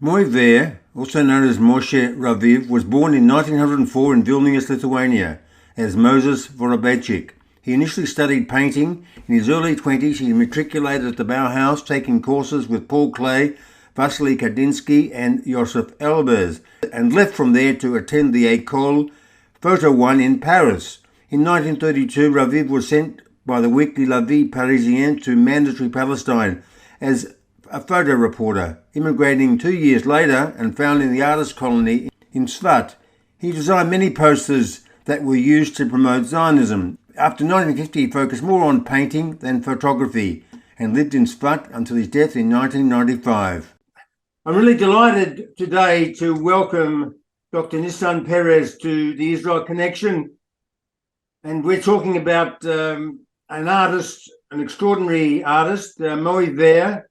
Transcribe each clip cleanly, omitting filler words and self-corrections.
Moï Ver, also known as Moshe Raviv, was born in 1904 in Vilnius, Lithuania, as Moses Vorobeichic. He initially studied painting. In his early 20s, he matriculated at the Bauhaus, taking courses with Paul Klee, Wassily Kandinsky and Josef Albers, and left from there to attend the Ecole Photo One in Paris. In 1932, Raviv was sent by the weekly Vie Parisienne to Mandatory Palestine as a photo reporter, immigrating 2 years later and founding the artist colony in Tzfat. He designed many posters that were used to promote Zionism. After 1950, he focused more on painting than photography and lived in Tzfat until his death in 1995. I'm really delighted today to welcome Dr. Nissan Perez to the Israel Connection. And we're talking about an artist, an extraordinary artist, Moï Ver,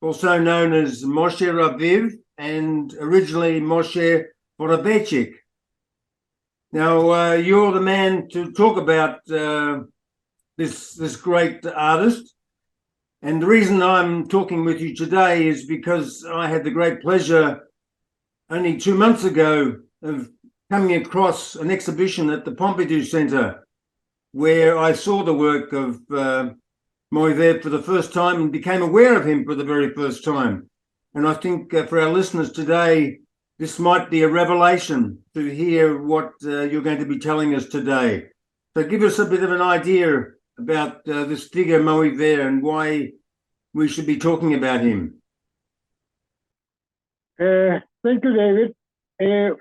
also known as Moshe Raviv, and originally Moshe Vorobeichic. Now, you're the man to talk about this great artist. And the reason I'm talking with you today is because I had the great pleasure only 2 months ago of coming across an exhibition at the Pompidou Center where I saw the work of Moï Ver for the first time and became aware of him for the very first time. And I think for our listeners today, this might be a revelation to hear what you're going to be telling us today. So give us a bit of an idea about this figure, Moï Ver, and why we should be talking about him. Thank you, David.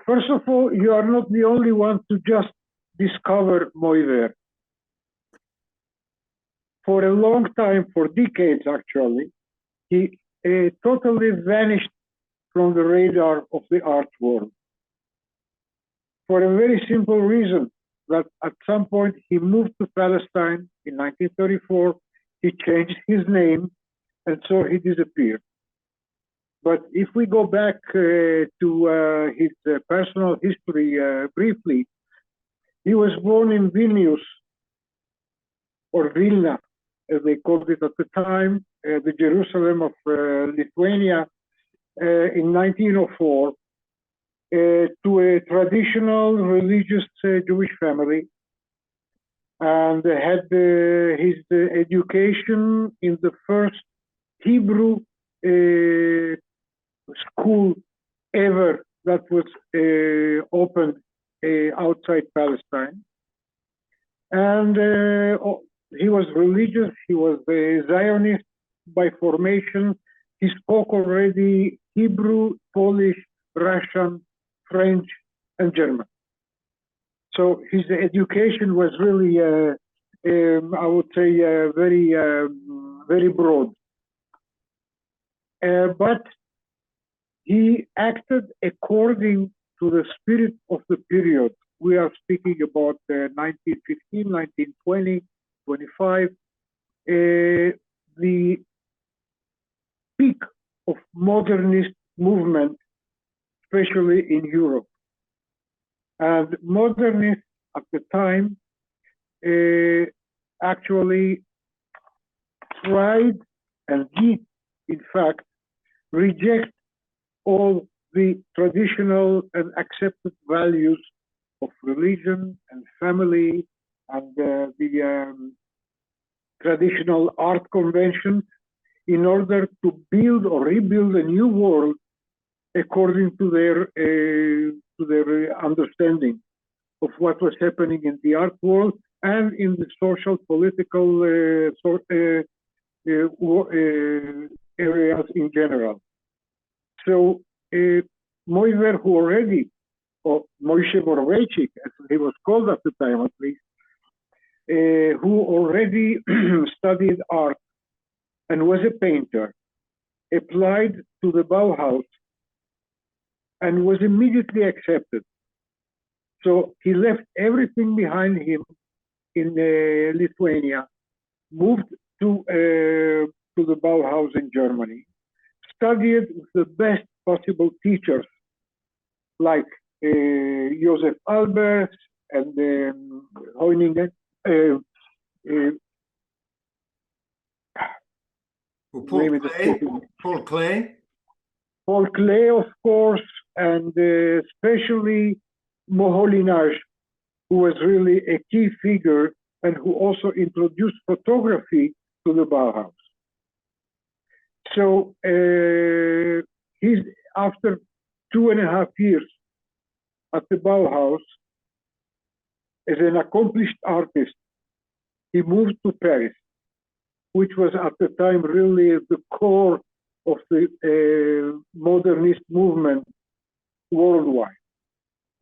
First of all, you are not the only one to just discover Moï Ver. For a long time, for decades actually, he totally vanished from the radar of the art world. For a very simple reason, that at some point he moved to Palestine in 1934, he changed his name, and so he disappeared. But if we go back to his personal history briefly, he was born in Vilnius, or Vilna, as they called it at the time, the Jerusalem of Lithuania, in 1904, to a traditional religious Jewish family, and had his education in the first Hebrew school ever that was opened outside Palestine. And he was religious, he was a Zionist by formation. He spoke already Hebrew, Polish, Russian, French, and German. So his education was really, I would say, very broad. But he acted according to the spirit of the period. We are speaking about 1915, 1920, 25, the peak of modernist movement, especially in Europe. And modernists at the time actually tried and did, in fact, reject all the traditional and accepted values of religion and family and the traditional art conventions in order to build or rebuild a new world according to their understanding of what was happening in the art world and in the social, political areas in general. So Moï Ver, who already, or Moshe Vorobeichic, as he was called at the time at least, who already studied art and was a painter, applied to the Bauhaus and was immediately accepted. So he left everything behind him in Lithuania, moved to the Bauhaus in Germany, studied with the best possible teachers like Josef Albers and Heuningen. Paul Klee. Paul Klee, of course, and especially Moholy-Nagy, who was really a key figure and who also introduced photography to the Bauhaus. So he's, after 2.5 years at the Bauhaus, as an accomplished artist, he moved to Paris, which was at the time really the core of the modernist movement worldwide.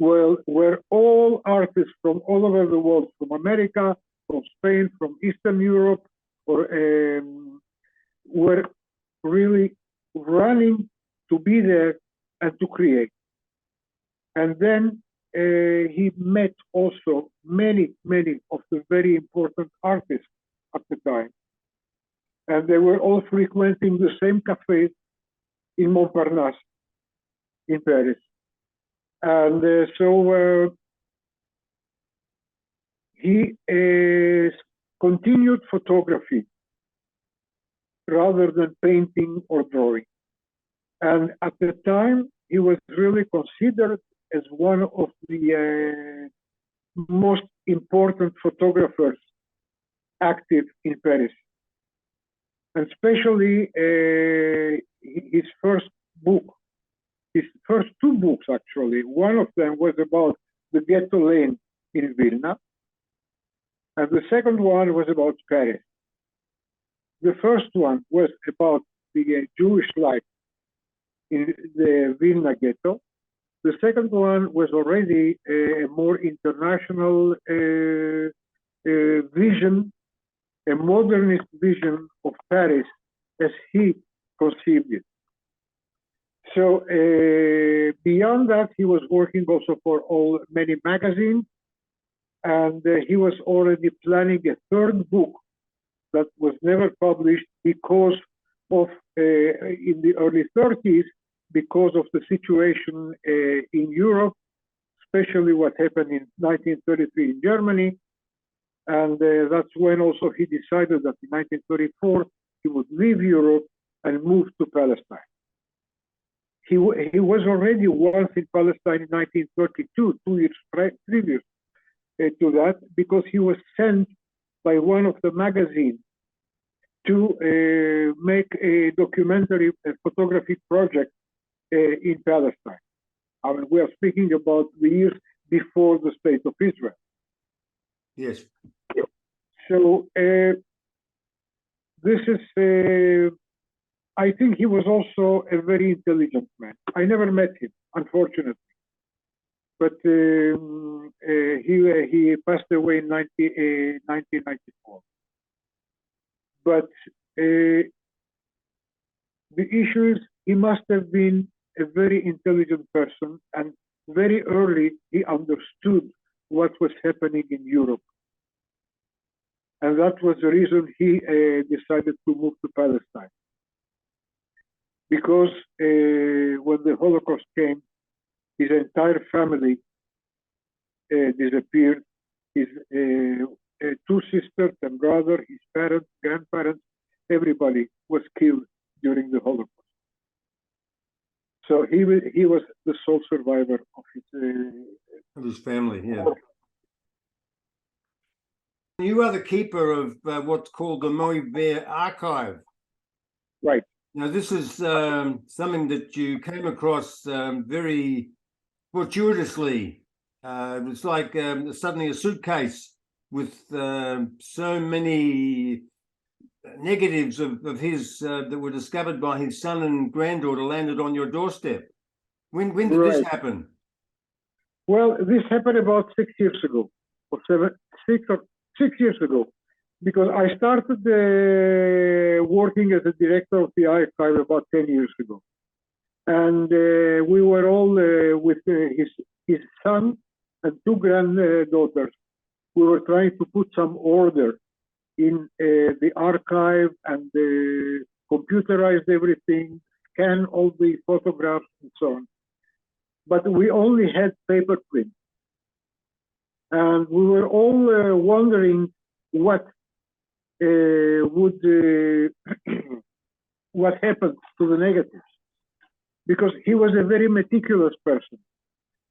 Well, where all artists from all over the world, from America, from Spain, from Eastern Europe, were really running to be there and to create. And then he met also many of the very important artists at the time. And they were all frequenting the same cafes in Montparnasse in Paris. And so he continued photography rather than painting or drawing. And at the time, he was really considered as one of the most important photographers active in Paris. And especially his first book, his first two books actually. One of them was about the ghetto lane in Vilna, and the second one was about Perez. The first one was about the Jewish life in the Vilna ghetto. The second one was already a more international vision, a modernist vision of Paris as he conceived it. So beyond that, he was working also for many magazines, and he was already planning a third book that was never published because of, in the early 30s, because of the situation in Europe, especially what happened in 1933 in Germany. And that's when also he decided that in 1934, he would leave Europe and move to Palestine. He was already once in Palestine in 1932, 2 years previous to that, because he was sent by one of the magazines to make a documentary photography project in Palestine. I mean, we are speaking about the years before the State of Israel. Yes. So this is, I think he was also a very intelligent man. I never met him, unfortunately. But he passed away in 1994. But the issue is, he must have been a very intelligent person, and very early he understood what was happening in Europe. And that was the reason he decided to move to Palestine. Because when the Holocaust came, his entire family disappeared. His two sisters and brother, his parents, grandparents, everybody was killed during the Holocaust. So he was the sole survivor of his family, yeah. You are the keeper of what's called the Moï Ver archive. Right. Now, this is something that you came across very fortuitously. It's like suddenly a suitcase with so many negatives of his that were discovered by his son and granddaughter landed on your doorstep. When did this happen? Well, this happened about 6 years ago, or 6 years ago, because I started working as a director of the archive about 10 years ago. And we were all with his son and two granddaughters. We were trying to put some order in the archive and computerized everything, scan all the photographs and so on. But we only had paper print. And we were all wondering what what happens to the negatives. because he was a very meticulous person.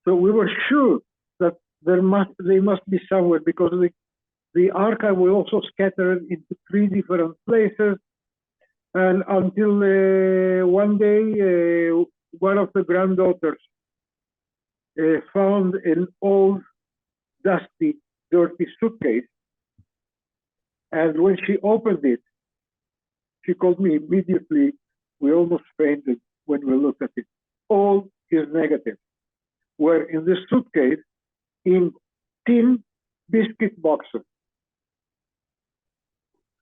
So we were sure that they must be somewhere, because the archive was also scattered into 3 different places. And until one day, one of the granddaughters found an old, dusty, dirty suitcase. And when she opened it, she called me immediately. We almost fainted when we looked at it. All his negatives were in this suitcase in tin biscuit boxes.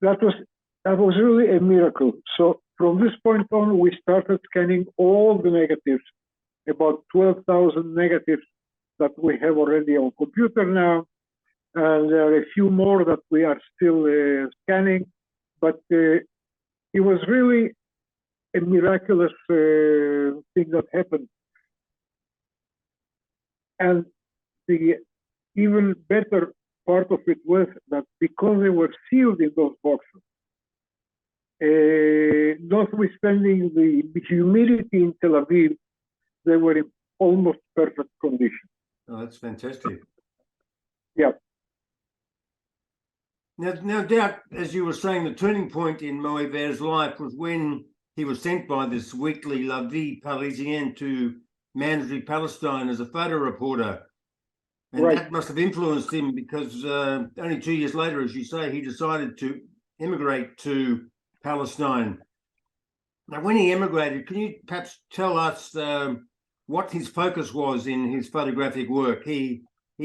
That was really a miracle. So from this point on, we started scanning all the negatives, about 12,000 negatives that we have already on computer now. And there are a few more that we are still scanning. But it was really a miraculous thing that happened. And the even better part of it was that because they were sealed in those boxes, notwithstanding the humidity in Tel Aviv, they were in almost perfect condition. Oh, that's fantastic. Yeah. Now, doubt, as you were saying, the turning point in Moï Ver's life was when he was sent by this weekly Vie Parisienne to Mandatory Palestine as a photo reporter. And right. That must have influenced him, because only 2 years later, as you say, he decided to immigrate to Palestine. Now, when he emigrated, can you perhaps tell us what his focus was in his photographic work? He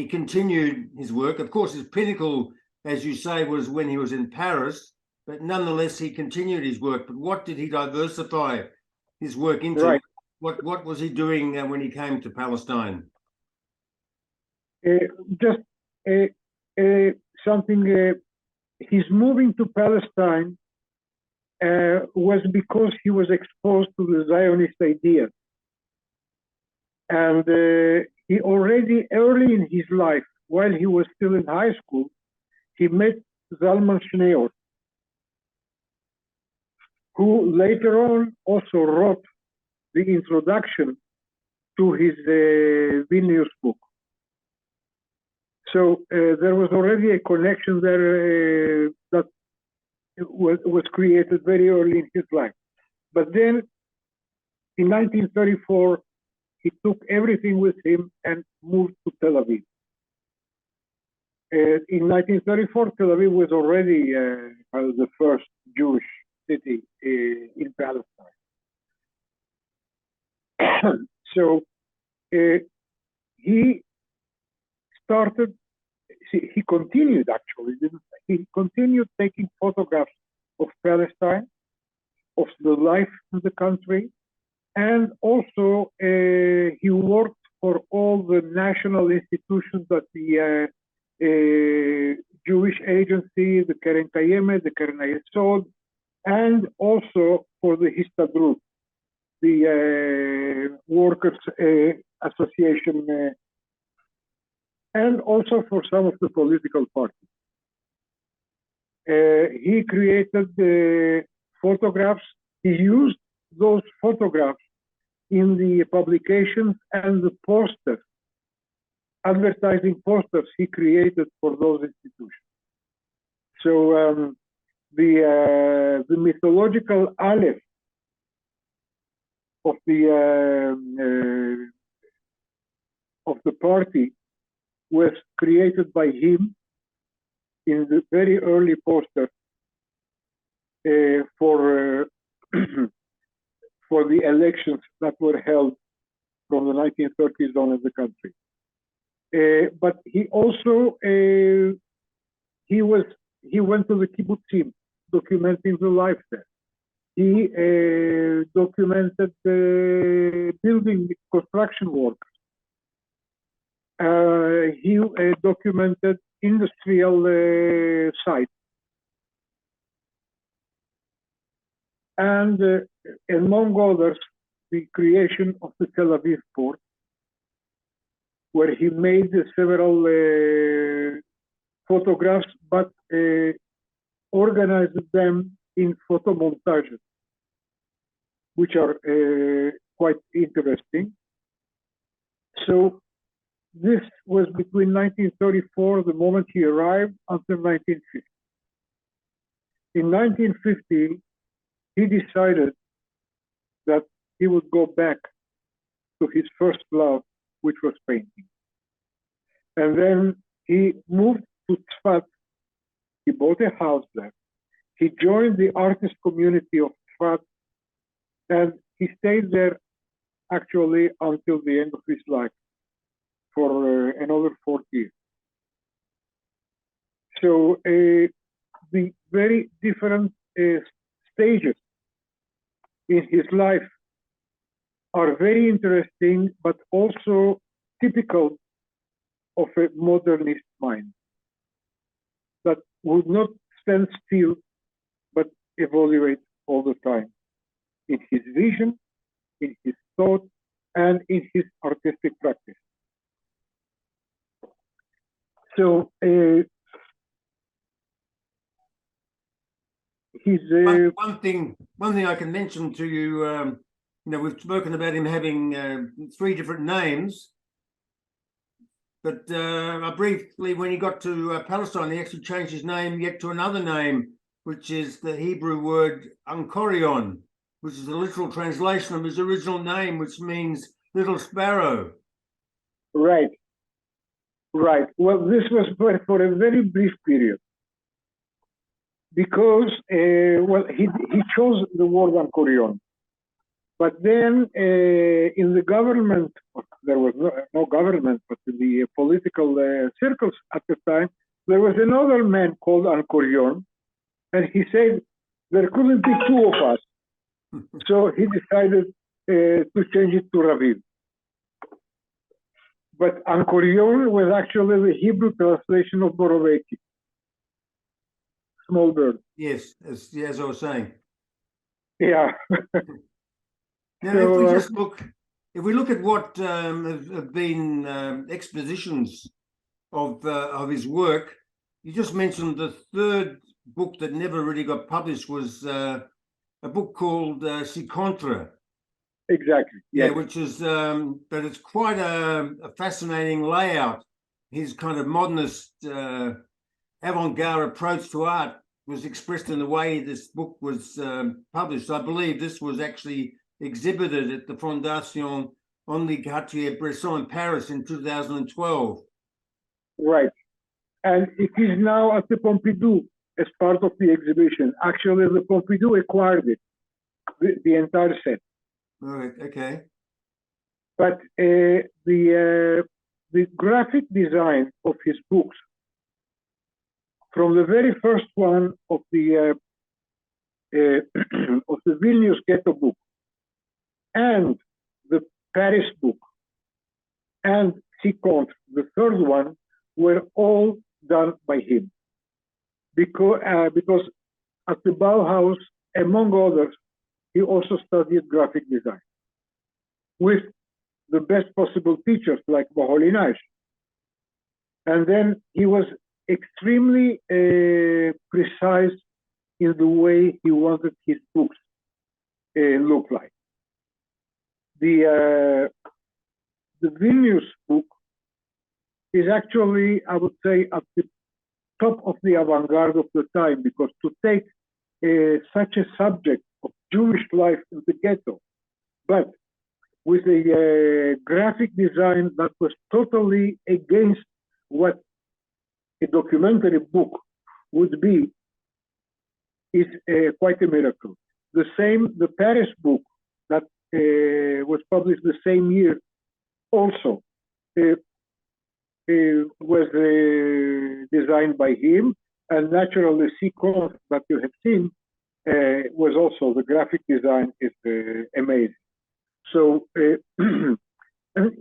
continued his work. Of course, his pinnacle, as you say, was when he was in Paris, but nonetheless, he continued his work. But what did he diversify his work into? Right. What was he doing when he came to Palestine? Just something, his moving to Palestine was because he was exposed to the Zionist idea. And he already, early in his life, while he was still in high school, he met Zalman Schneer, who later on also wrote the introduction to his Vilnius book. So there was already a connection there that was created very early in his life. But then in 1934, he took everything with him and moved to Tel Aviv. In 1934, Tel Aviv was already the first Jewish city in Palestine. So he started, he continued actually, he continued taking photographs of Palestine, of the life in the country, and also he worked for all the national institutions that the Jewish Agency, the Keren Kayemet, the Keren Hayesod, and also for the Histadrut, the Workers' Association, and also for some of the political parties. He created photographs. He used those photographs in the publications and the posters, advertising posters he created for those institutions. So the mythological Aleph of the party was created by him in the very early poster for for the elections that were held from the 1930s on in the country. But he also he went to the kibbutzim, documenting the life there. He documented building construction workers. He documented industrial sites. And among others, the creation of the Tel Aviv port, where he made several photographs, but organized them in photomontages, which are quite interesting. So this was between 1934, the moment he arrived, until 1950. In 1950, he decided that he would go back to his first love, which was painting. And then he moved to Tzfat. He bought a house there. He joined the artist community of Tzfat, and he stayed there actually until the end of his life, for another 40 years. So the very different stages in his life are very interesting, but also typical of a modernist mind that would not stand still, but evaluate all the time in his vision, in his thought, and in his artistic practice. So one thing I can mention to you, we've spoken about him having 3 different names, but briefly, when he got to Palestine, he actually changed his name yet to another name, which is the Hebrew word Ankorion, which is the literal translation of his original name, which means little sparrow. Right. Well, this was for a very brief period, because he chose the word Ankorion. But then in the government, there was no government, but in the political circles at the time, there was another man called Ankorion, and he said there couldn't be 2 of us. So he decided to change it to Raviv. But Ankorion was actually the Hebrew translation of Vorobeichic, small bird. Yes, as I was saying. Yeah. Now, if we look at what have been expositions of his work, you just mentioned the 3rd book that never really got published was a book called Curator. Exactly. Yeah, which is, but it's quite a fascinating layout. His kind of modernist avant-garde approach to art was expressed in the way this book was published. I believe this was actually exhibited at the Fondation Henri Cartier-Bresson in Paris in 2012. Right. And it is now at the Pompidou as part of the exhibition. Actually, the Pompidou acquired it, the entire set. All right, okay. But the graphic design of his books, from the very first one of the of the Vilnius ghetto book, and the Paris book, and Curator, the 3rd one, were all done by him. Because at the Bauhaus, among others, he also studied graphic design with the best possible teachers like Moholy-Nagy. And then he was extremely precise in the way he wanted his books look like. The Vilnius book is actually, I would say, at the top of the avant-garde of the time, because to take such a subject of Jewish life in the ghetto, but with a graphic design that was totally against what a documentary book would be, is quite a miracle. The Paris book that was published the same year also was designed by him, and naturally Curator that you have seen was also, the graphic design is amazing. So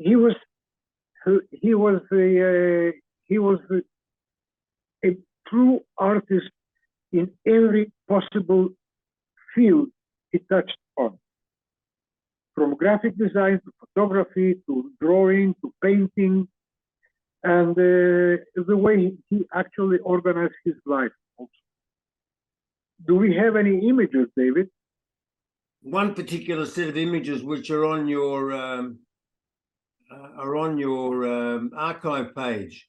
he was a true artist in every possible field he touched on, from graphic design to photography to drawing to painting, and the way he actually organized his life also. Do we have any images, David? one particular set of images which are on your archive page.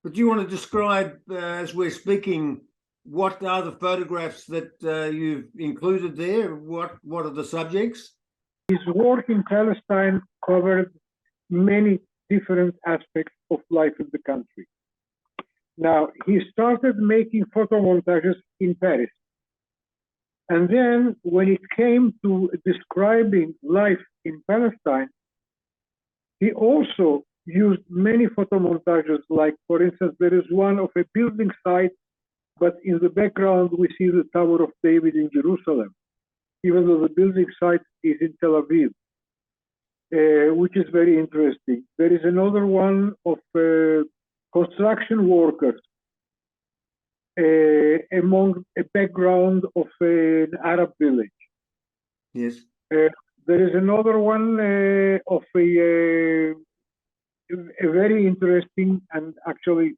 But do you want to describe, as we're speaking, what are the photographs that you've included there? What are the subjects? His work in Palestine covered many different aspects of life in the country. Now, he started making photomontages in Paris. And then when it came to describing life in Palestine, he also used many photomontages, like, for instance, there is one of a building site, but in the background we see the Tower of David in Jerusalem, even though the building site is in Tel Aviv, which is very interesting. There is another one of construction workers among a background of an Arab village. Yes. There is another one of a very interesting, and actually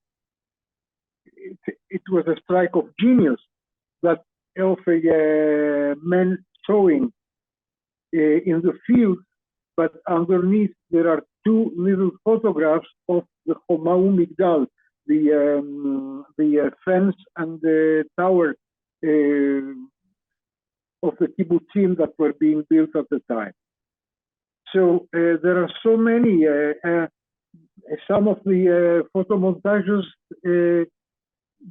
it was a strike of genius, that of a man sewing in the field, but underneath there are two little photographs of the Chomau Migdal, the fence and the tower of the kibbutzim that were being built at the time. So there are so many. Some of the photomontages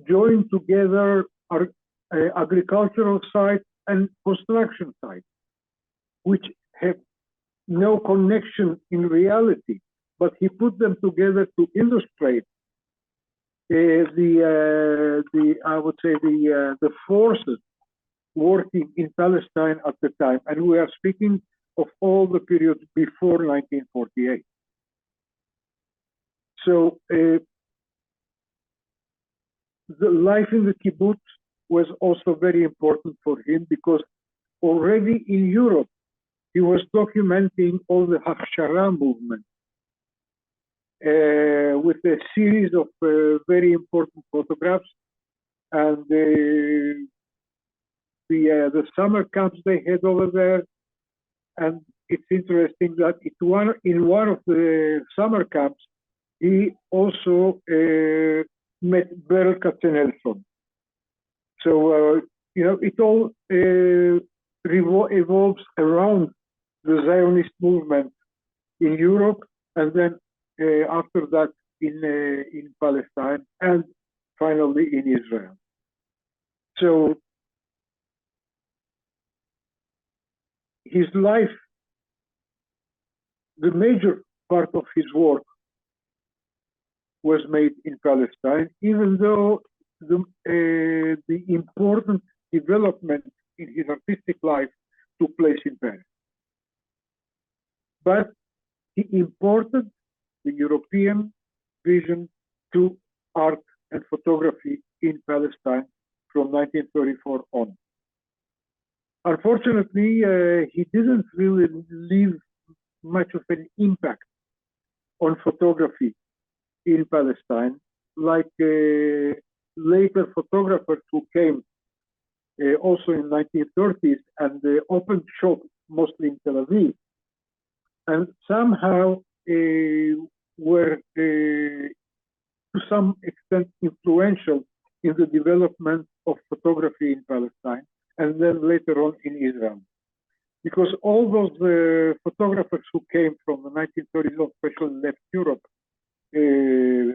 join together are agricultural sites and construction sites, which have no connection in reality, but he put them together to illustrate I would say the forces working in Palestine at the time, and we are speaking of all the periods before 1948. So the life in the kibbutz was also very important for him, because already in Europe he was documenting all the Hachshara movement with a series of very important photographs, and the summer camps they had over there. And it's interesting that in one of the summer camps, he also met Berl Katzenelson. So, it all evolves around the Zionist movement in Europe, and then after that in Palestine, and finally in Israel. So his life, the major part of his work was made in Palestine, even though the important development in his artistic life took place in Paris. But he imported the European vision to art and photography in Palestine from 1934 on. Unfortunately, he didn't really leave much of an impact on photography in Palestine, like later photographers who came also in 1930s and opened shop mostly in Tel Aviv, and somehow were to some extent influential in the development of photography in Palestine, and then later on in Israel. Because all those photographers who came from the 1930s on, especially left Europe,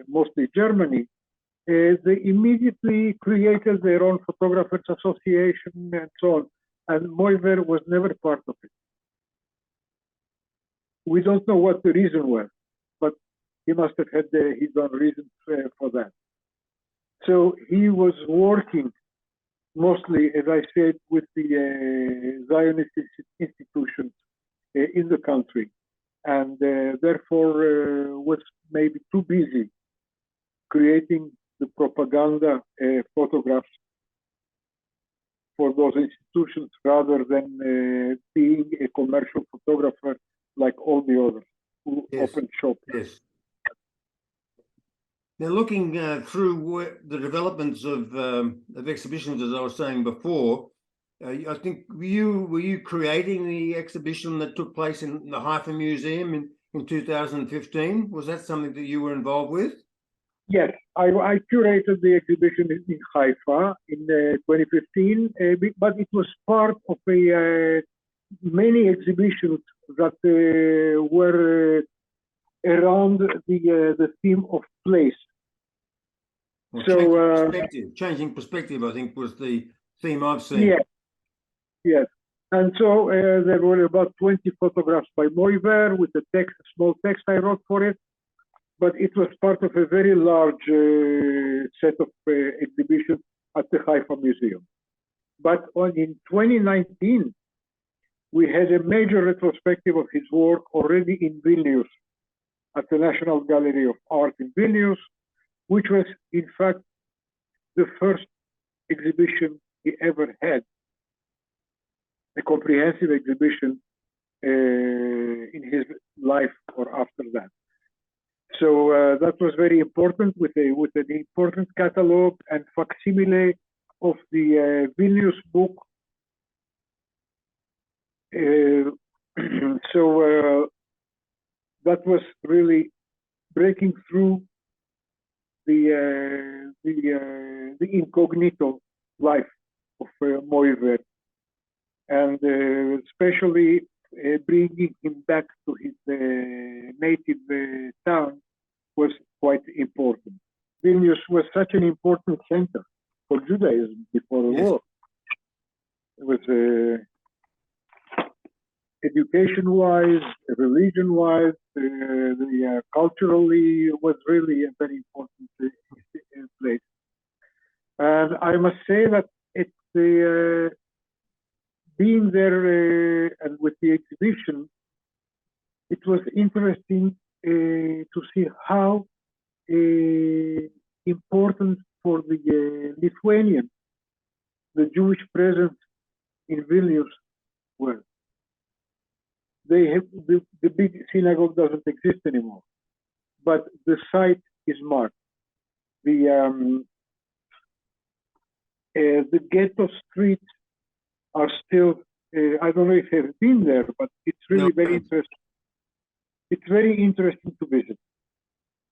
mostly Germany, they immediately created their own photographers association and so on. And Moï Ver was never part of it. We don't know what the reason was, but he must have had his own reasons for that. So he was working mostly, as I said, with the Zionist institutions in the country, and therefore was maybe too busy creating the propaganda photographs for those institutions rather than being a commercial photographer like all the others who opened shop. Yes. Now, looking through the developments of exhibitions, as I was saying before, I think were you creating the exhibition that took place in the Haifa Museum in 2015? Was that something that you were involved with? Yes, I curated the exhibition in Haifa in 2015, but it was part of many exhibitions that were around the theme of place. Well, So changing perspective, I think, was the theme I've seen. yes, yes. And so there were about 20 photographs by Moï Ver with a small text I wrote for it. But it was part of a very large set of exhibitions at the Haifa Museum. But in 2019, we had a major retrospective of his work already in Vilnius, at the National Gallery of Art in Vilnius, which was, in fact, the first exhibition he ever had, a comprehensive exhibition in his life or after that. So that was very important with an important catalog and facsimile of the Vilnius book. So that was really breaking through the incognito life of Moï Ver, and especially bringing him back to his native town was quite important. Vilnius was such an important center for Judaism before the war. It was education-wise, religion-wise, culturally, was really a very important place. And I must say that it's being there and with the exhibition, it was interesting to see how important for the Lithuanians the Jewish presence in Vilnius was. They have the big synagogue doesn't exist anymore, but the site is marked. The ghetto streets are still. I don't know if they've been there, but it's really very interesting. It's very interesting to visit,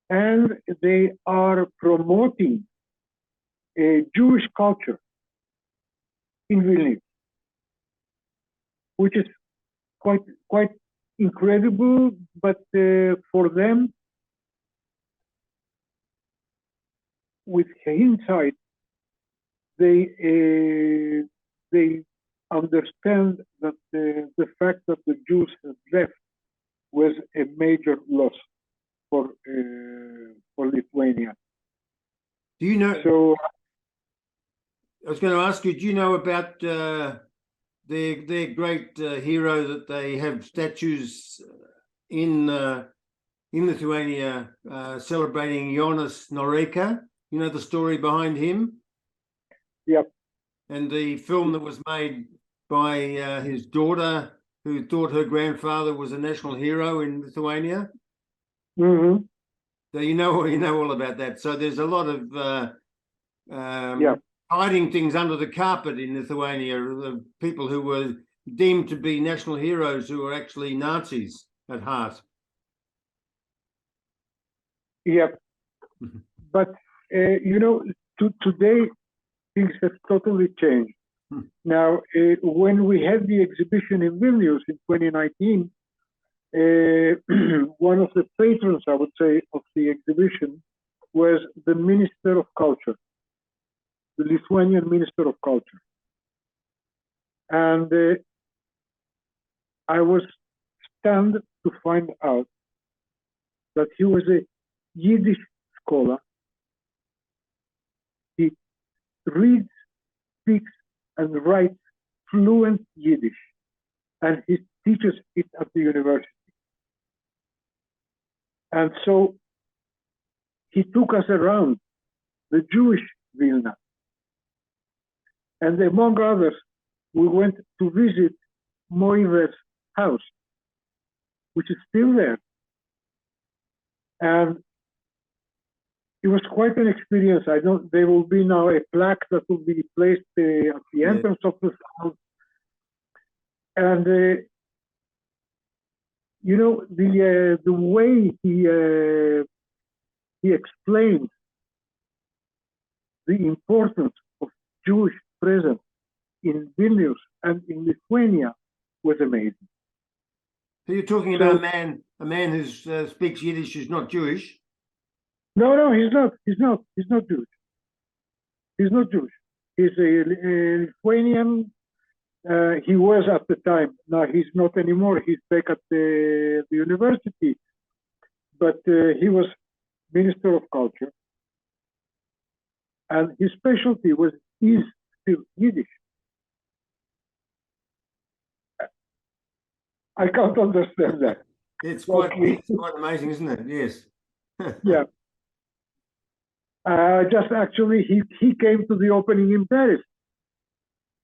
and they are promoting a Jewish culture in Vilnius, which is quite incredible. But for them, with hindsight, they understand that the fact that the Jews have left was a major loss for Lithuania. Do you know? So I was going to ask you. Do you know about their great hero that they have statues in Lithuania celebrating Jonas Noreka? You know the story behind him? Yep. And the film that was made by his daughter, who thought her grandfather was a national hero in Lithuania. Mm-hmm. So you know all about that. So there's a lot of hiding things under the carpet in Lithuania. People who were deemed to be national heroes who were actually Nazis at heart. Yep. But today things have totally changed. Now, when we had the exhibition in Vilnius in 2019, one of the patrons, I would say, of the exhibition was the Minister of Culture, the Lithuanian Minister of Culture. And I was stunned to find out that he was a Yiddish scholar. He reads, speaks, and writes fluent Yiddish, and he teaches it at the university. And so he took us around the Jewish Vilna. And among others, we went to visit Moï Ver's house, which is still there. And it was quite an experience. I know there will be now a plaque that will be placed at the entrance of the house. And, you know, the way he explained the importance of Jewish presence in Vilnius and in Lithuania was amazing. So you're talking about a man who speaks Yiddish who's not Jewish? No, he's not. He's not Jewish. He's not Jewish. He's a Lithuanian. He was at the time. Now he's not anymore. He's back at the university. But he was Minister of Culture. And his specialty is still Yiddish. I can't understand that. It's quite amazing, isn't it? Yes. Yeah. Just actually, he came to the opening in Paris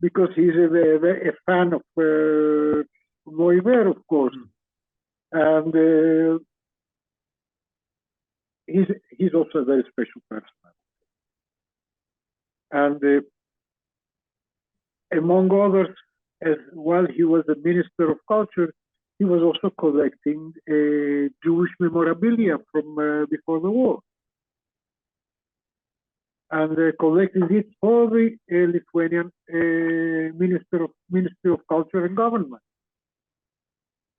because he's a fan of Moï Ver, of course. And he's also a very special person. And among others, as while he was the Minister of Culture, he was also collecting Jewish memorabilia from before the war. And collecting it for the Lithuanian Ministry of Culture and Government.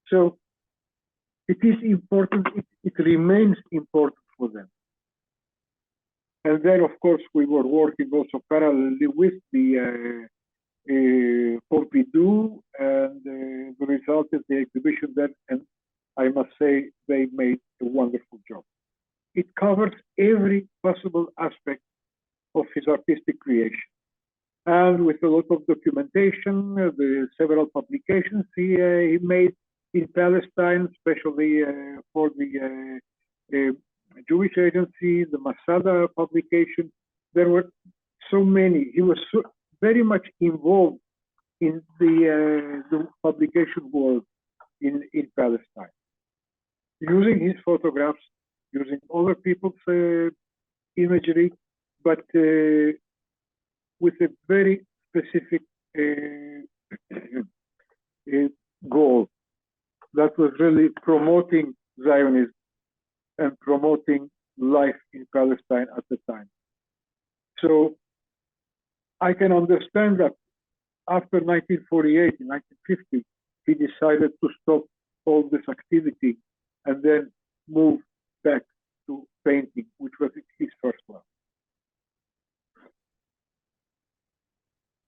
So it is important, it remains important for them. And then, of course, we were working also parallelly with the Pompidou, and the result is the exhibition there, and I must say they made a wonderful job. It covers every possible aspect of his artistic creation. And with a lot of documentation, the several publications he made in Palestine, especially for the Jewish Agency, the Masada publication. There were so many. He was very much involved in the publication world in Palestine, using his photographs, using other people's imagery, but with a very specific goal that was really promoting Zionism and promoting life in Palestine at the time. So I can understand that after 1948, in 1950, he decided to stop all this activity and then move back to painting, which was his first love.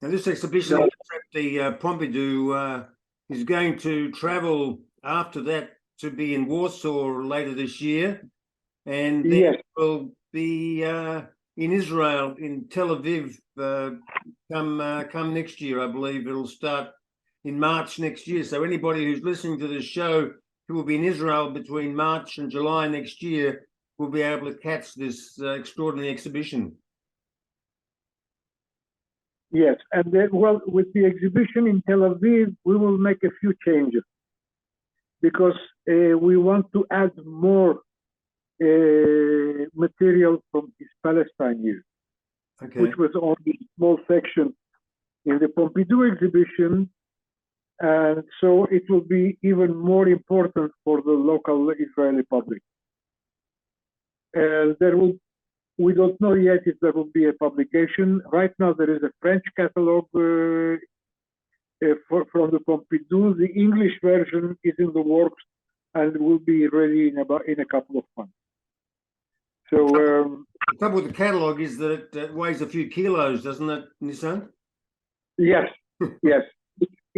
Now, this exhibition at the Pompidou is going to travel after that to be in Warsaw later this year, and then Yes. will be in Israel, in Tel Aviv, come next year. I believe it'll start in March next year. So anybody who's listening to this show who will be in Israel between March and July next year will be able to catch this extraordinary exhibition. Yes, and then, well, with the exhibition in Tel Aviv, we will make a few changes because we want to add more material from his Palestine years, Okay. which was only a small section in the Pompidou exhibition. And so it will be even more important for the local Israeli public. We don't know yet if there will be a publication. Right now, there is a French catalog from the Pompidou. The English version is in the works and will be ready in a couple of months. So the trouble with the catalog is that it weighs a few kilos, doesn't it, Nissan? Yes, yes.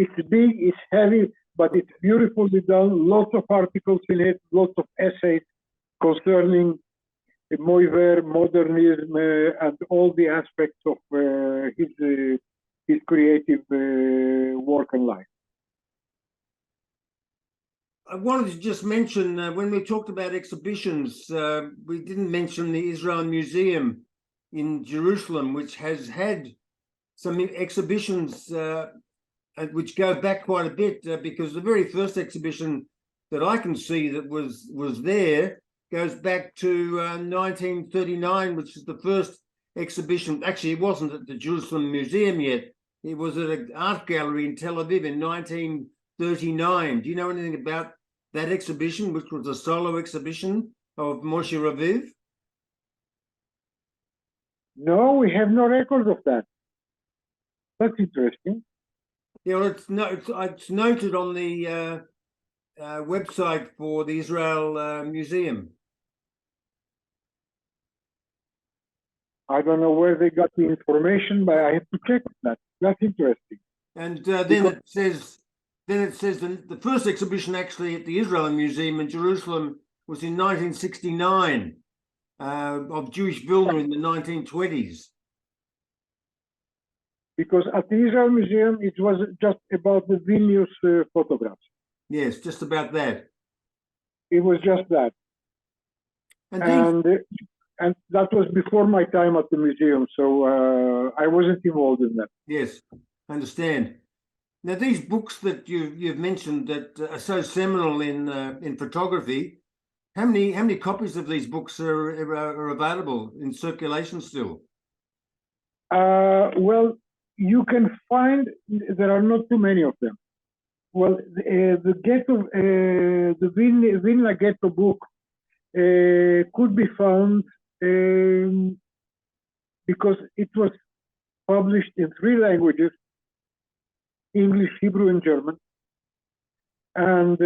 It's big, it's heavy, but it's beautifully done. Lots of articles in it, lots of essays concerning Moï Ver, modernism, and all the aspects of his creative work and life. I wanted to just mention, when we talked about exhibitions, we didn't mention the Israel Museum in Jerusalem, which has had some exhibitions which go back quite a bit, because the very first exhibition that I can see that was there goes back to 1939, which is the first exhibition. Actually, it wasn't at the Jerusalem Museum yet. It was at an art gallery in Tel Aviv in 1939. Do you know anything about that exhibition, which was a solo exhibition of Moshe Raviv? No, we have no record of that. That's interesting. Yeah, well, it's noted on the website for the Israel Museum. I don't know where they got the information, but I have to check that. That's interesting. And then it says the first exhibition actually at the Israel Museum in Jerusalem was in 1969 of Jewish Vilna in the 1920s. Because at the Israel Museum, it was just about the Vilnius photographs. Yes, just about that. It was just that. And that was before my time at the museum, so I wasn't involved in that. Yes, I understand. Now, these books that you've mentioned that are so seminal in photography, how many copies of these books are available in circulation still? Well, you can find there are not too many of them. Well, the ghetto, the Vilna ghetto book could be found because it was published in 3 languages: English, Hebrew, and German. And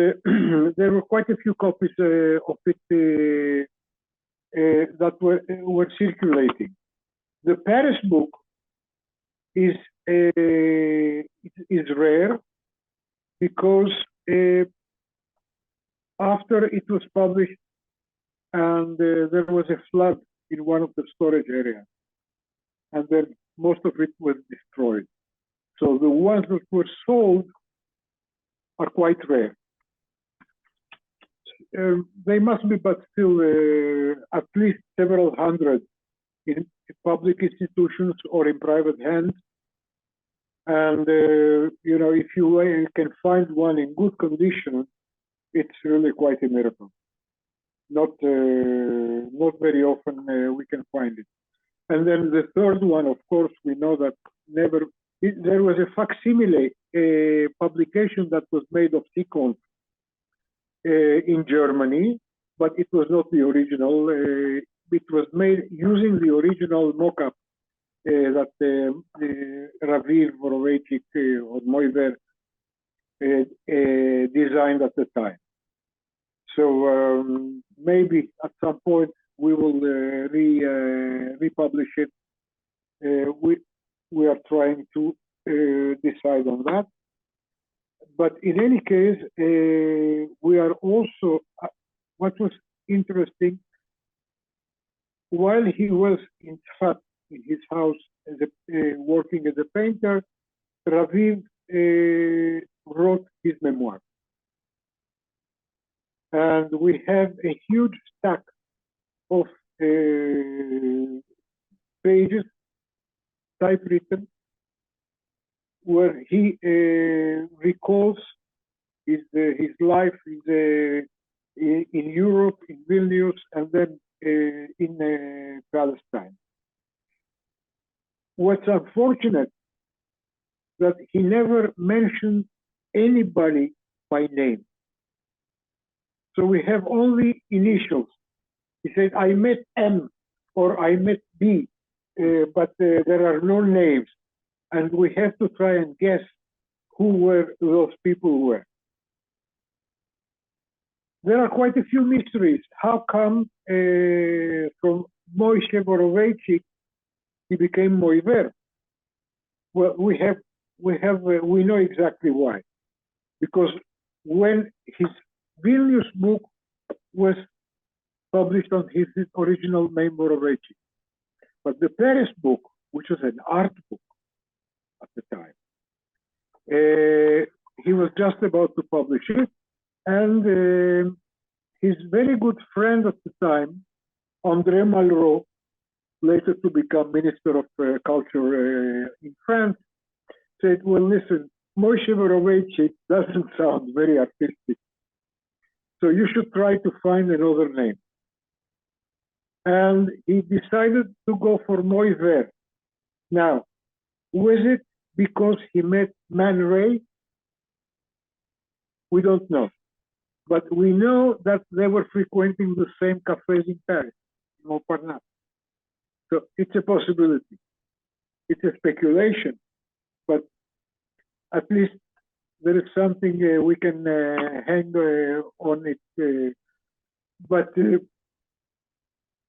there were quite a few copies of it that were circulating. The Perez book is rare because after it was published and there was a flood in one of the storage areas, and then most of it was destroyed. So the ones that were sold are quite rare. They must be, but still at least several hundred in public institutions or in private hands. And you know, if you can find one in good condition, it's really quite a miracle. Not very often we can find it. And then the third one, of course, we know that there was a facsimile publication that was made of Ecole in Germany, but it was not the original. It was made using the original mock-up that Raviv, Vorobeichic, or Moï Ver designed at the time. So maybe at some point we will republish it. We are trying to decide on that. But in any case, we are also, what was interesting, while he was in Tzfat, in his house, working as a painter, Raviv wrote his memoir. And we have a huge stack of pages, typewritten, where he recalls his life in Europe, in Vilnius, and then in Palestine. What's unfortunate that he never mentioned anybody by name. So we have only initials. He said, I met M or I met B, but there are no names. And we have to try and guess who those people were. There are quite a few mysteries. How come from Moshe Vorobeichic he became Moï Ver? Well, we know exactly why. Because when his Vilnius book was published on his original name, Vorobeichic, but the Perez book, which was an art book at the time, he was just about to publish it, and his very good friend at the time, André Malraux, later to become Minister of Culture in France, said, well, listen, Moshe Vorobeichic doesn't sound very artistic, so you should try to find another name. and he decided to go for Moï Ver. Now, was it because he met Man Ray? We don't know. But we know that they were frequenting the same cafes in Paris, in Montparnasse. So it's a possibility. It's a speculation, but at least there is something we can hang on it. But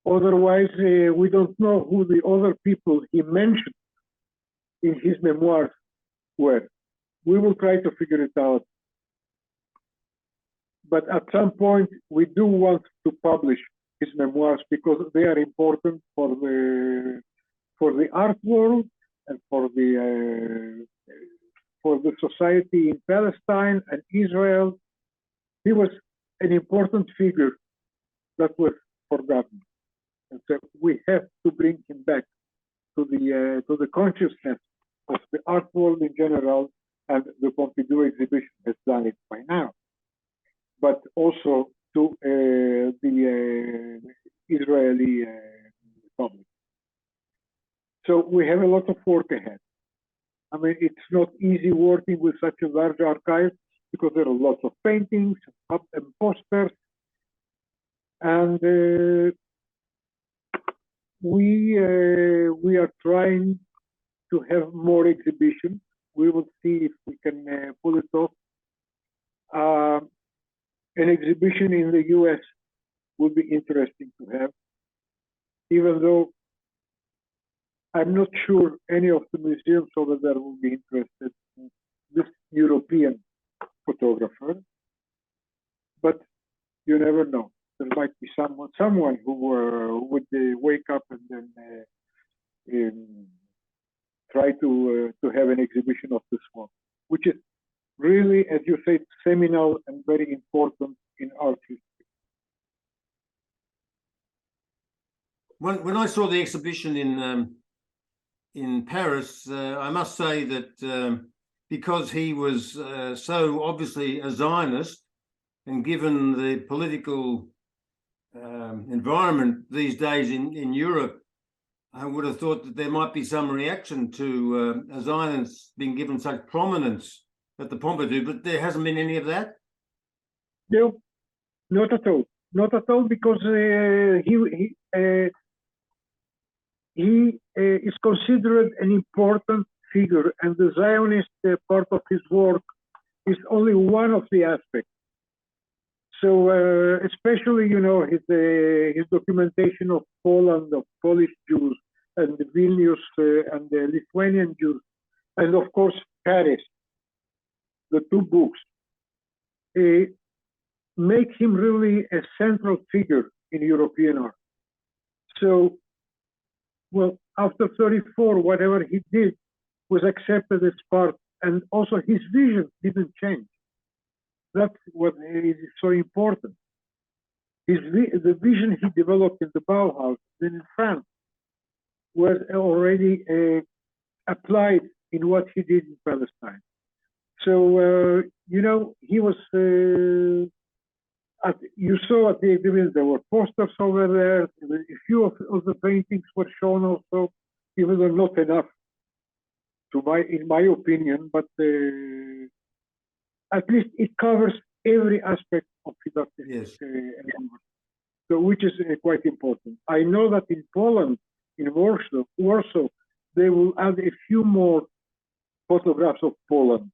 otherwise, we don't know who the other people he mentioned in his memoirs were. We will try to figure it out. But at some point, we do want to publish his memoirs because they are important for the art world and for the society in Palestine and Israel. He was an important figure that was forgotten, and so we have to bring him back to the consciousness of the art world in general, and the Pompidou exhibition has done it by now. But also to the Israeli public. So we have a lot of work ahead. I mean, it's not easy working with such a large archive because there are lots of paintings and posters. And we are trying to have more exhibitions. We will see if we can pull it off. An exhibition in the US would be interesting to have, even though I'm not sure any of the museums over there will be interested in this European photographer. But you never know. There might be someone who would wake up and then try to have an exhibition of this one, which is really, as you say, seminal and very important in art history. When I saw the exhibition in Paris, I must say that because he was so obviously a Zionist, and given the political environment these days in Europe, I would have thought that there might be some reaction to a Zionist being given such prominence at the Pompidou, but there hasn't been any of that? No, not at all. Not at all, because he is considered an important figure, and the Zionist part of his work is only one of the aspects. So, especially, you know, his documentation of Poland, of Polish Jews, and the Vilnius and the Lithuanian Jews, and of course, Perez, the two books, make him really a central figure in European art. So, well, after 34, whatever he did was accepted as part, and also his vision didn't change. That's what is so important. The vision he developed in the Bauhaus, then in France, was already applied in what he did in Palestine. So, you know, he was, you saw at the exhibit, there were posters over there. A few of the paintings were shown also, even though not enough, in my opinion, but at least it covers every aspect of his artistic endeavor, so which is quite important. I know that in Poland, in Warsaw, they will add a few more photographs of Poland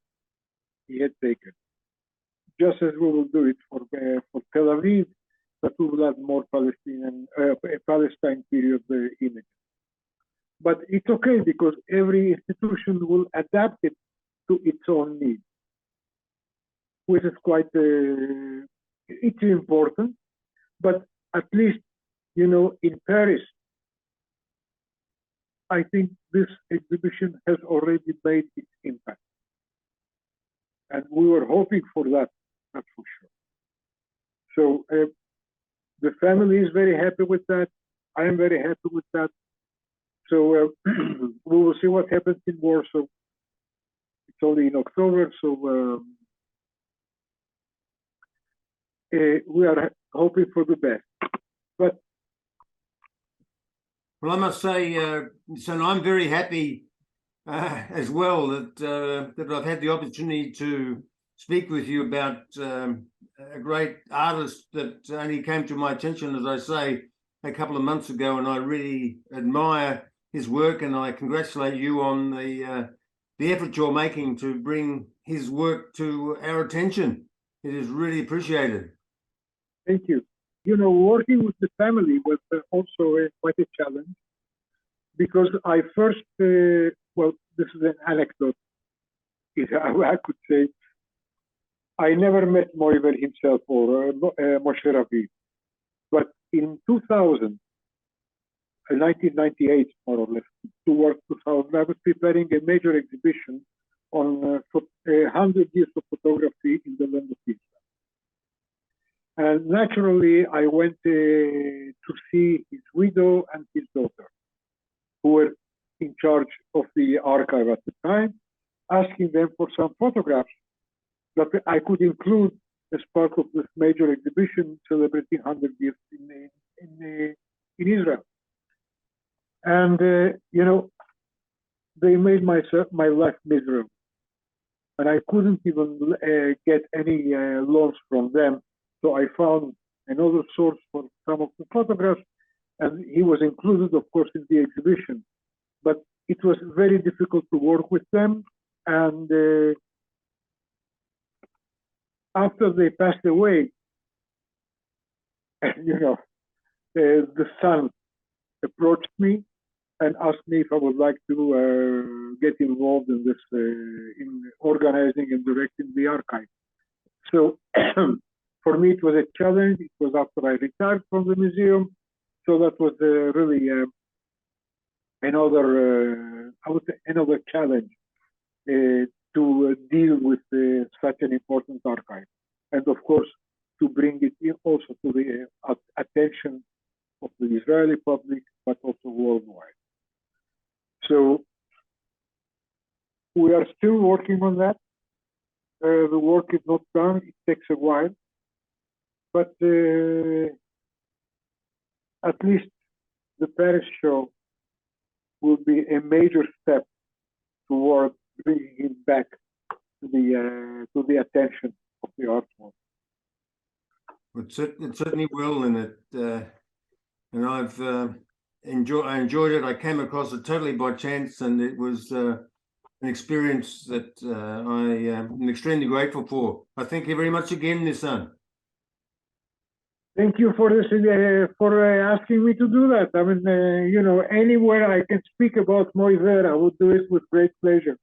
he had taken, just as we will do it for Tel Aviv, that we will add more Palestine period images. But it's okay because every institution will adapt it to its own needs, which is quite, it's important. But at least, you know, in Paris, I think this exhibition has already made its impact. And we were hoping for that, that's for sure. So the family is very happy with that. I am very happy with that. So we will see what happens in Warsaw. It's only in October, so we are hoping for the best. But Well, I must say, son, I'm very happy as well that I've had the opportunity to speak with you about a great artist that only came to my attention, as I say, a couple of months ago, and I really admire his work, and I congratulate you on the effort you're making to bring his work to our attention. It is really appreciated. Thank you. You know, working with the family was also quite a challenge, because I first, well, this is an anecdote, I could say. I never met Moï Ver himself or Moshe Raviv. But in 2000, 1998, more or less, towards 2000, I was preparing a major exhibition on 100 years of photography in the land of Israel. And naturally, I went to see his widow and his daughter, who were in charge of the archive at the time, asking them for some photographs that I could include as part of this major exhibition celebrating 100 years in Israel. And, you know, they made my life miserable. And I couldn't even get any loans from them. So I found another source for some of the photographs, and he was included, of course, in the exhibition. But it was very difficult to work with them. And after they passed away, you know, the son approached me and asked me if I would like to get involved in this, in organizing and directing the archive. So for me, it was a challenge. It was after I retired from the museum. So that was really another, I would say, another challenge to deal with such an important archive. And of course, to bring it in also to the attention of the Israeli public, but also worldwide. So we are still working on that. The work is not done. It takes a while. But at least the Paris show will be a major step toward bringing it back to the attention of the art world. It certainly will, and I've I enjoyed it. I came across it totally by chance, and it was an experience that I am extremely grateful for. I thank you very much again, Nissan. Thank you for this, for asking me to do that. I mean, you know, anywhere I can speak about Moï Ver, I would do it with great pleasure.